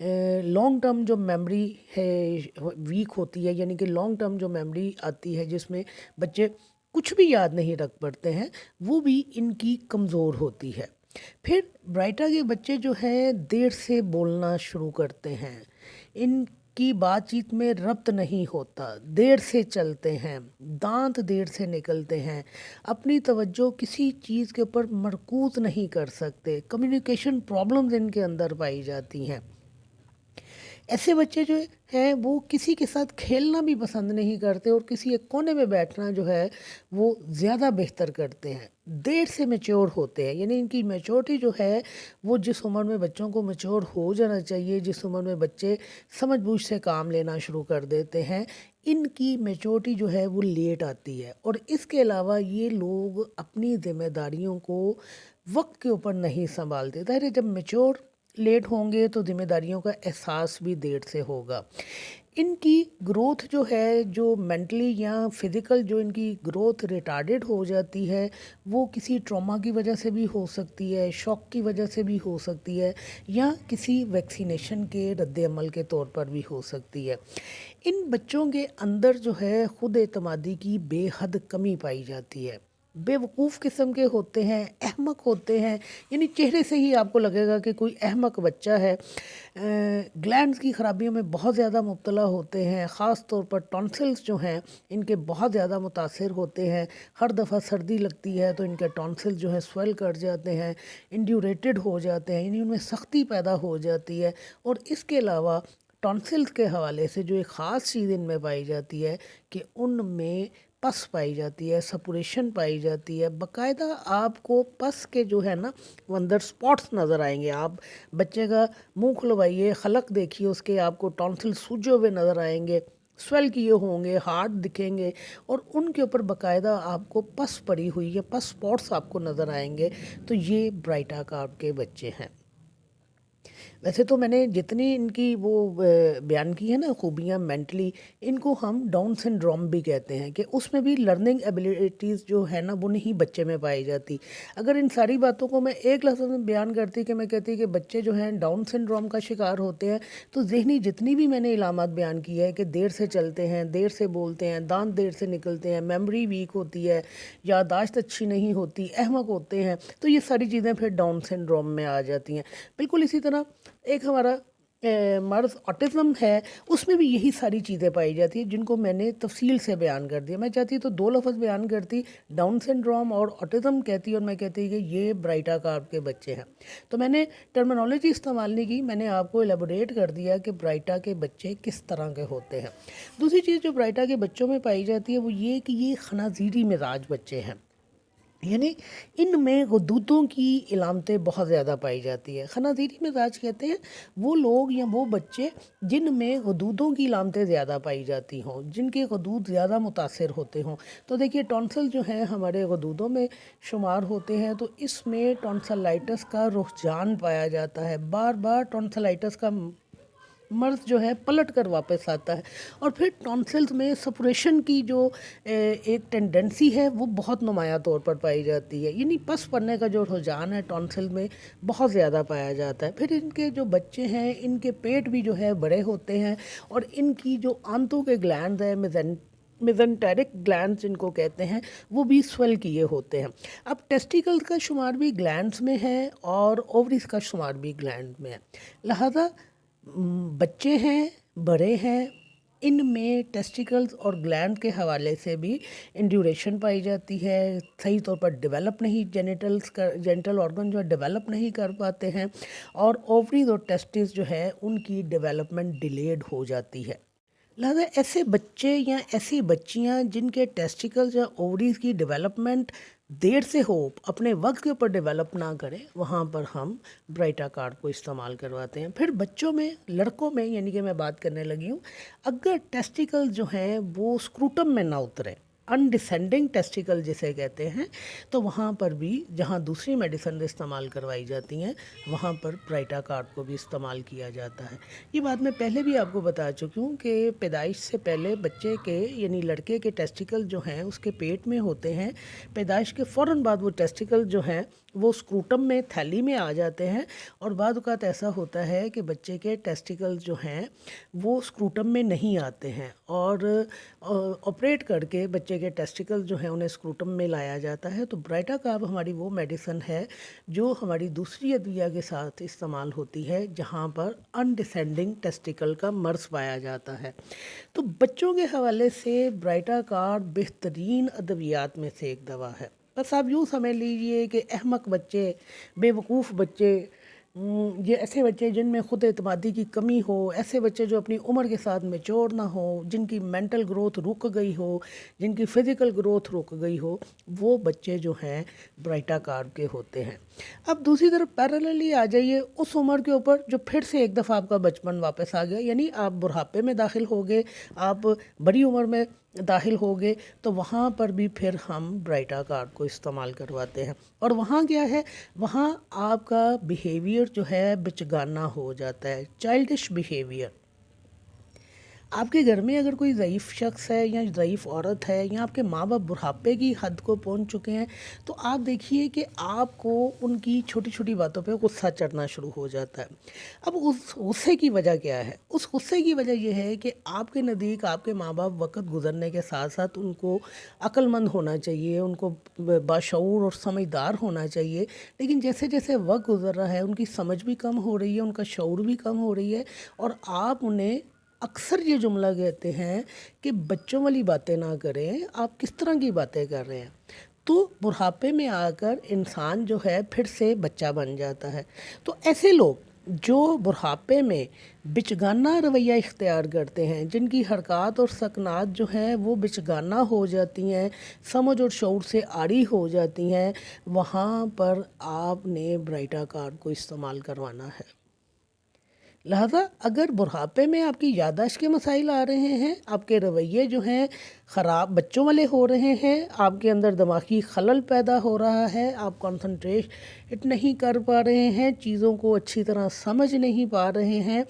Long term جو memory ہے week ہوتی ہے، یعنی کہ لانگ ٹرم جو میموری آتی ہے جس میں بچے کچھ بھی یاد نہیں رکھ پاتے ہیں، وہ بھی ان کی کمزور ہوتی ہے۔ پھر برائٹا کے بچے جو ہیں دیر سے بولنا شروع کرتے ہیں، ان کی بات چیت میں ربط نہیں ہوتا، دیر سے چلتے ہیں، دانت دیر سے نکلتے ہیں، اپنی توجہ کسی چیز کے اوپر مرکوز نہیں کر سکتے، کمیونیکیشن پرابلمز ان کے اندر پائی جاتی ہیں۔ ایسے بچے جو ہیں وہ کسی کے ساتھ کھیلنا بھی پسند نہیں کرتے اور کسی ایک کونے میں بیٹھنا جو ہے وہ زیادہ بہتر کرتے ہیں۔ دیر سے میچور ہوتے ہیں، یعنی ان کی میچورٹی جو ہے وہ جس عمر میں بچوں کو میچور ہو جانا چاہیے، جس عمر میں بچے سمجھ بوجھ سے کام لینا شروع کر دیتے ہیں، ان کی میچورٹی جو ہے وہ لیٹ آتی ہے۔ اور اس کے علاوہ یہ لوگ اپنی ذمہ داریوں کو وقت کے اوپر نہیں سنبھالتے۔ ظاہر ہے جب میچور لیٹ ہوں گے تو ذمہ داریوں کا احساس بھی دیر سے ہوگا۔ ان کی گروتھ جو ہے، جو مینٹلی یا فزیکل جو ان کی گروتھ ریٹارڈڈ ہو جاتی ہے، وہ کسی ٹراما کی وجہ سے بھی ہو سکتی ہے، شوق کی وجہ سے بھی ہو سکتی ہے، یا کسی ویکسینیشن کے رد عمل کے طور پر بھی ہو سکتی ہے۔ ان بچوں کے اندر جو ہے خود اعتمادی کی بے حد کمی پائی جاتی ہے، بے وقوف قسم کے ہوتے ہیں، احمق ہوتے ہیں، یعنی چہرے سے ہی آپ کو لگے گا کہ کوئی احمق بچہ ہے۔ گلینڈز کی خرابیوں میں بہت زیادہ مبتلا ہوتے ہیں، خاص طور پر ٹونسلز جو ہیں ان کے بہت زیادہ متاثر ہوتے ہیں۔ ہر دفعہ سردی لگتی ہے تو ان کے ٹونسلز جو ہیں سویل کر جاتے ہیں، انڈیوریٹڈ ہو جاتے ہیں، یعنی ان میں سختی پیدا ہو جاتی ہے۔ اور اس کے علاوہ ٹونسلز کے حوالے سے جو ایک خاص چیز ان میں پائی جاتی ہے کہ ان میں پس پائی جاتی ہے، سپوریشن پائی جاتی ہے، باقاعدہ آپ کو پس کے جو ہے نا وہ اندر سپاٹس نظر آئیں گے۔ آپ بچے کا منہ کھلوائیے، خلق دیکھیے اس کے، آپ کو ٹونسل سوجے ہوئے نظر آئیں گے، سویل کیے ہوں گے، ہارڈ دکھیں گے، اور ان کے اوپر باقاعدہ آپ کو پس پڑی ہوئی یا پس سپاٹس آپ کو نظر آئیں گے۔ تو یہ برائٹا کارپ کے بچے ہیں۔ ویسے تو میں نے جتنی ان کی وہ بیان کی ہے نا خوبیاں مینٹلی، ان کو ہم ڈاؤن سنڈروم بھی کہتے ہیں، کہ اس میں بھی لرننگ ایبیلٹیز جو ہے نا وہ نہیں بچے میں پائی جاتی۔ اگر ان ساری باتوں کو میں ایک لفظ میں بیان کرتی کہ میں کہتی کہ بچے جو ہیں ڈاؤن سنڈروم کا شکار ہوتے ہیں، تو ذہنی جتنی بھی میں نے علامات بیان کی ہے کہ دیر سے چلتے ہیں، دیر سے بولتے ہیں، دانت دیر سے نکلتے ہیں، میموری ویک ہوتی ہے، یادداشت اچھی نہیں ہوتی، احمق ہوتے ہیں، تو یہ ساری چیزیں پھر ڈاؤن سنڈروم میں آ جاتی ہیں۔ بالکل اسی طرح ایک ہمارا مرض آٹزم ہے، اس میں بھی یہی ساری چیزیں پائی جاتی ہیں جن کو میں نے تفصیل سے بیان کر دیا۔ میں چاہتی تو دو لفظ بیان کرتی، ڈاؤن سنڈروم اور آٹزم کہتی، اور میں کہتی کہ یہ برائٹا کارپ کے بچے ہیں۔ تو میں نے ٹرمینالوجی استعمال نہیں کی، میں نے آپ کو ایلیبوریٹ کر دیا کہ برائٹا کے بچے کس طرح کے ہوتے ہیں۔ دوسری چیز جو برائٹا کے بچوں میں پائی جاتی ہے وہ یہ کہ یہ خنازیری مزاج بچے ہیں، یعنی ان میں غدودوں کی علامتیں بہت زیادہ پائی جاتی ہے۔ خنازیری مزاج کہتے ہیں وہ لوگ یا وہ بچے جن میں غدودوں کی علامتیں زیادہ پائی جاتی ہوں، جن کے غدود زیادہ متاثر ہوتے ہوں۔ تو دیکھیے ٹونسل جو ہیں ہمارے غدودوں میں شمار ہوتے ہیں، تو اس میں ٹونسلائٹس کا رجحان پایا جاتا ہے، بار بار ٹونسلائٹس کا مرض جو ہے پلٹ کر واپس آتا ہے۔ اور پھر ٹونسلز میں سپریشن کی جو ایک ٹینڈنسی ہے وہ بہت نمایاں طور پر پائی جاتی ہے، یعنی پس پڑنے کا جو رجحان ہے ٹونسل میں بہت زیادہ پایا جاتا ہے۔ پھر ان کے جو بچے ہیں ان کے پیٹ بھی جو ہے بڑے ہوتے ہیں، اور ان کی جو آنتوں کے گلینڈز ہیں میزنٹرک گلینڈز جن کو کہتے ہیں، وہ بھی سویل کیے ہوتے ہیں۔ اب ٹیسٹیکلز کا شمار بھی گلینڈز میں ہے اور اووریز کا شمار بھی گلینڈ میں ہے، لہذا بچے ہیں، بڑے ہیں، ان میں ٹیسٹیکلز اور گلینڈ کے حوالے سے بھی انڈیوریشن پائی جاتی ہے، صحیح طور پر ڈیولپ نہیں، جینیٹل آرگن جو ہے ڈیولپ نہیں کر پاتے ہیں، اور اووریز اور ٹیسٹس جو ہے ان کی ڈیولپمنٹ ڈیلیڈ ہو جاتی ہے۔ لہذا ایسے بچے یا ایسی بچیاں جن کے ٹیسٹیکلز یا اووریز کی ڈیولپمنٹ دیر سے ہو، اپنے وقت کے اوپر ڈیولپ نہ کریں، وہاں پر ہم برائٹا کارپ کو استعمال کرواتے ہیں۔ پھر بچوں میں، لڑکوں میں، یعنی کہ میں بات کرنے لگی ہوں، اگر ٹیسٹیکل جو ہیں وہ اسکروٹم میں نہ اترے، انڈیسینڈنگ ٹیسٹیکل جسے کہتے ہیں، تو وہاں پر بھی جہاں دوسری میڈیسن استعمال کروائی جاتی ہیں وہاں پر برائٹا کارپ کو بھی استعمال کیا جاتا ہے۔ یہ بات میں پہلے بھی آپ کو بتا چکی ہوں کہ پیدائش سے پہلے بچے کے یعنی لڑکے کے ٹیسٹیکل جو ہیں اس کے پیٹ میں ہوتے ہیں، پیدائش کے فوراً بعد وہ ٹیسٹیکل جو ہیں وہ اسکروٹم میں تھیلی میں آ جاتے ہیں، اور بعض اوقات ایسا ہوتا ہے کہ بچے کے ٹیسٹیکلز جو ہیں وہ اسکروٹم میں نہیں آتے ہیں، اور آپریٹ کر کے بچے کے ٹیسٹیکل جو ہیں انہیں اسکروٹم میں لایا جاتا ہے۔ تو برائٹا کارب ہماری وہ میڈیسن ہے جو ہماری دوسری ادویہ کے ساتھ استعمال ہوتی ہے جہاں پر انڈیسینڈنگ ٹیسٹیکل کا مرض پایا جاتا ہے۔ تو بچوں کے حوالے سے برائٹا کارب بہترین ادویات میں سے ایک دوا ہے۔ بس آپ یوں سمجھ لیجئے کہ احمق بچے، بے وقوف بچے، یہ ایسے بچے جن میں خود اعتمادی کی کمی ہو، ایسے بچے جو اپنی عمر کے ساتھ میچور نہ ہو، جن کی مینٹل گروتھ رک گئی ہو، جن کی فزیکل گروتھ رک گئی ہو، وہ بچے جو ہیں برائٹا کارب کے ہوتے ہیں۔ اب دوسری طرف پیراللی آ جائیے اس عمر کے اوپر جو پھر سے ایک دفعہ آپ کا بچپن واپس آ گیا، یعنی آپ بڑھاپے میں داخل ہو گئے، آپ بڑی عمر میں داخل ہو گئے، تو وہاں پر بھی پھر ہم برائٹا کارب کو استعمال کرواتے ہیں۔ اور وہاں کیا ہے، وہاں آپ کا بیہیویئر جو ہے بچگانہ ہو جاتا ہے، چائلڈش بیہیویئر۔ آپ کے گھر میں اگر کوئی ضعیف شخص ہے یا ضعیف عورت ہے یا آپ کے ماں باپ بڑھاپے کی حد کو پہنچ چکے ہیں، تو آپ دیکھیے کہ آپ کو ان کی چھوٹی چھوٹی باتوں پہ غصہ چڑھنا شروع ہو جاتا ہے۔ اب اس غصے کی وجہ کیا ہے؟ اس غصے کی وجہ یہ ہے کہ آپ کے نزدیک آپ کے ماں باپ وقت گزرنے کے ساتھ ساتھ ان کو عقل مند ہونا چاہیے، ان کو باشعور اور سمجھدار ہونا چاہیے، لیکن جیسے جیسے وقت گزر رہا ہے ان کی سمجھ بھی کم ہو رہی ہے، ان کا شعور بھی کم ہو رہی ہے، اور آپ انہیں اکثر یہ جملہ کہتے ہیں کہ بچوں والی باتیں نہ کریں، آپ کس طرح کی باتیں کر رہے ہیں۔ تو بڑھاپے میں آ کر انسان جو ہے پھر سے بچہ بن جاتا ہے۔ تو ایسے لوگ جو بڑھاپے میں بچگانہ رویہ اختیار کرتے ہیں، جن کی حرکات اور سکنات جو ہیں وہ بچگانہ ہو جاتی ہیں، سمجھ اور شعور سے عاری ہو جاتی ہیں، وہاں پر آپ نے برائٹا کارب کو استعمال کروانا ہے۔ لہذا اگر بڑھاپے میں آپ کی یادداشت کے مسائل آ رہے ہیں، آپ کے رویے جو ہیں خراب بچوں والے ہو رہے ہیں، آپ کے اندر دماغی خلل پیدا ہو رہا ہے، آپ کانسنٹریٹ نہیں کر پا رہے ہیں، چیزوں کو اچھی طرح سمجھ نہیں پا رہے ہیں،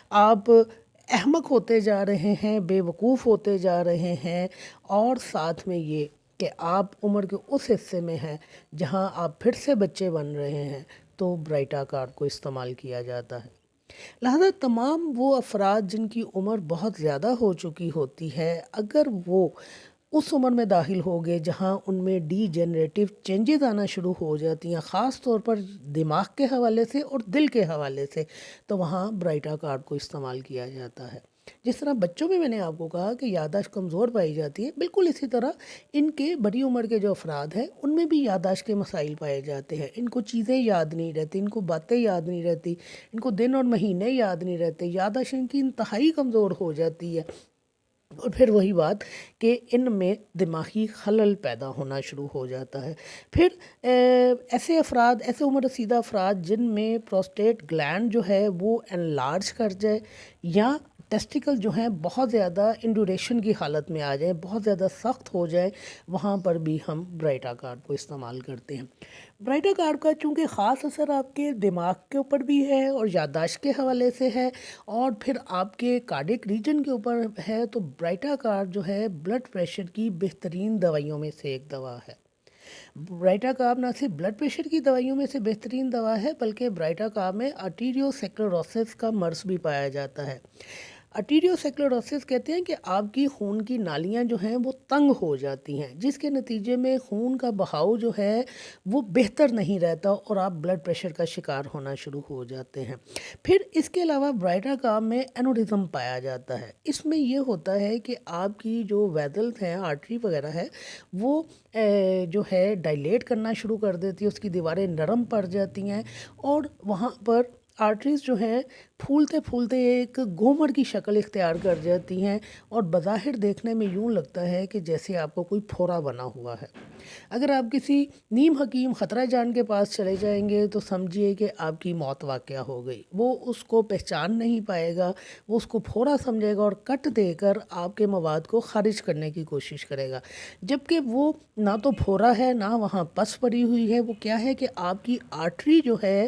آپ احمق ہوتے جا رہے ہیں، بے وقوف ہوتے جا رہے ہیں، اور ساتھ میں یہ کہ آپ عمر کے اس حصے میں ہیں جہاں آپ پھر سے بچے بن رہے ہیں، تو برائٹا کارب کو استعمال کیا جاتا ہے۔ لہذا تمام وہ افراد جن کی عمر بہت زیادہ ہو چکی ہوتی ہے، اگر وہ اس عمر میں داخل ہو گئے جہاں ان میں ڈی جنریٹیو چینجز آنا شروع ہو جاتی ہیں، خاص طور پر دماغ کے حوالے سے اور دل کے حوالے سے، تو وہاں برائٹا کارب کو استعمال کیا جاتا ہے۔ جس طرح بچوں میں نے آپ کو کہا کہ یادداشت کمزور پائی جاتی ہے، بالکل اسی طرح ان کے بڑی عمر کے جو افراد ہیں ان میں بھی یادداشت کے مسائل پائے جاتے ہیں، ان کو چیزیں یاد نہیں رہتی، ان کو باتیں یاد نہیں رہتی، ان کو دن اور مہینے یاد نہیں رہتے، یادداشت ان کی انتہائی کمزور ہو جاتی ہے، اور پھر وہی بات کہ ان میں دماغی خلل پیدا ہونا شروع ہو جاتا ہے۔ پھر ایسے افراد، ایسے عمر رسیدہ افراد جن میں پروسٹیٹ گلینڈ جو ہے وہ انلارج کر جائے، یا ٹیسٹیکل جو ہیں بہت زیادہ انڈوریشن کی حالت میں آ جائیں، بہت زیادہ سخت ہو جائے، وہاں پر بھی ہم برائٹا کارب کو استعمال کرتے ہیں۔ برائٹا کارب کا چونکہ خاص اثر آپ کے دماغ کے اوپر بھی ہے اور یادداشت کے حوالے سے ہے، اور پھر آپ کے کارڈک ریجن کے اوپر ہے، تو برائٹا کارب جو ہے بلڈ پریشر کی بہترین دوائیوں میں سے ایک دوا ہے۔ برائٹا کارب نہ صرف بلڈ پریشر کی دوائیوں میں سے بہترین دوا ہے، بلکہ برائٹا کارب میں آرٹیریو سیکلروسس کا مرض بھی پایا جاتا ہے۔ آرٹیریو سیکلروسس کہتے ہیں کہ آپ کی خون کی نالیاں جو ہیں وہ تنگ ہو جاتی ہیں، جس کے نتیجے میں خون کا بہاؤ جو ہے وہ بہتر نہیں رہتا، اور آپ بلڈ پریشر کا شکار ہونا شروع ہو جاتے ہیں۔ پھر اس کے علاوہ برائٹا کارب میں اینوریزم پایا جاتا ہے۔ اس میں یہ ہوتا ہے کہ آپ کی جو ویزلز ہیں، آرٹری وغیرہ ہے، وہ جو ہے ڈائلیٹ کرنا شروع کر دیتی ہے، اس کی دیواریں نرم پڑ جاتی ہیں، اور وہاں پر آرٹریز جو ہیں پھولتے پھولتے ایک گومر کی شکل اختیار کر جاتی ہیں، اور بظاہر دیکھنے میں یوں لگتا ہے کہ جیسے آپ کو کوئی پھورا بنا ہوا ہے۔ اگر آپ کسی نیم حکیم خطرہ جان کے پاس چلے جائیں گے تو سمجھیے کہ آپ کی موت واقعہ ہو گئی۔ وہ اس کو پہچان نہیں پائے گا، وہ اس کو پھورا سمجھے گا اور کٹ دے کر آپ کے مواد کو خارج کرنے کی کوشش کرے گا، جبکہ وہ نہ تو پھورا ہے، نہ وہاں پس پڑی ہوئی ہے، وہ کیا ہے کہ آپ کی آرٹری جو ہے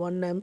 1 M